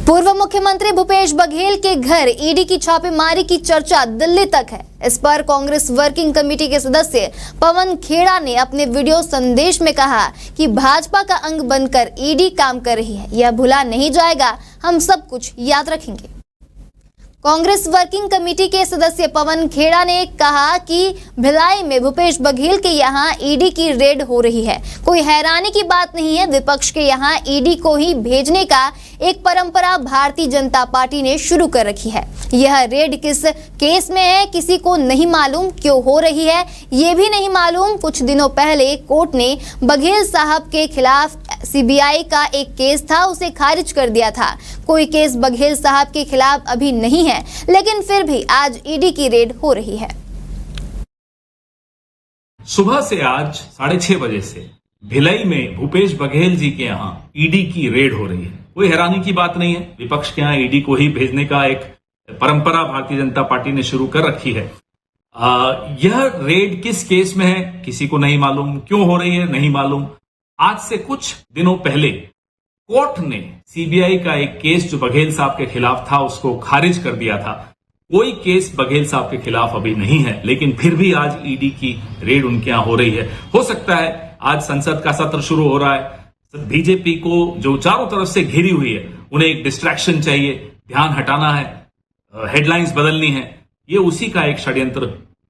पूर्व मुख्यमंत्री भूपेश बघेल के घर ईडी की छापेमारी की चर्चा दिल्ली तक है। इस पर कांग्रेस वर्किंग कमेटी के सदस्य पवन खेड़ा ने अपने वीडियो संदेश में कहा कि भाजपा का अंग बनकर ईडी काम कर रही है, यह भुला नहीं जाएगा, हम सब कुछ याद रखेंगे। कांग्रेस वर्किंग कमेटी के सदस्य पवन खेड़ा ने कहा कि भिलाई में भूपेश बघेल के यहां ईडी की रेड हो रही है। कोई हैरानी की बात नहीं है। विपक्ष के यहां ईडी को ही भेजने का एक परंपरा भारतीय जनता पार्टी ने शुरू कर रखी है। यह रेड किस केस में है, किसी को नहीं मालूम। क्यों हो रही है, ये भी नहीं मालूम। कुछ दिनों पहले कोर्ट ने बघेल साहब के खिलाफ सीबीआई का एक केस था, उसे खारिज कर दिया था। कोई केस बघेल साहब के खिलाफ अभी नहीं है, लेकिन फिर भी आज ईडी की रेड हो रही है। सुबह से आज 6:30 बजे से भिलाई में भूपेश बघेल जी के यहाँ ईडी की रेड हो रही है। कोई हैरानी की बात नहीं है। विपक्ष के यहाँ ईडी को ही भेजने का एक परंपरा भारतीय जनता पार्टी ने शुरू कर रखी है। यह रेड किस केस में है, किसी को नहीं मालूम। क्यों हो रही है, नहीं मालूम। आज से कुछ दिनों पहले कोर्ट ने सीबीआई का एक केस जो बघेल साहब के खिलाफ था उसको खारिज कर दिया था। कोई केस बघेल साहब के खिलाफ अभी नहीं है, लेकिन फिर भी आज ईडी की रेड उनके यहां हो रही है। हो सकता है आज संसद का सत्र शुरू हो रहा है। बीजेपी को जो चारों तरफ से घिरी हुई है, उन्हें एक डिस्ट्रैक्शन चाहिए, ध्यान हटाना है, हेडलाइंस बदलनी है। ये उसी का एक षड्यंत्र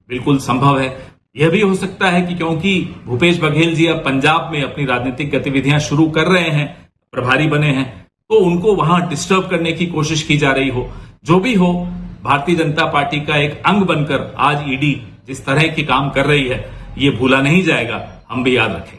बिल्कुल संभव है। यह भी हो सकता है कि क्योंकि भूपेश बघेल जी अब पंजाब में अपनी राजनीतिक गतिविधियां शुरू कर रहे हैं, प्रभारी बने हैं, तो उनको वहां डिस्टर्ब करने की कोशिश की जा रही हो। जो भी हो, भारतीय जनता पार्टी का एक अंग बनकर आज ईडी जिस तरह के काम कर रही है, ये भूला नहीं जाएगा, हम भी याद रखेंगे।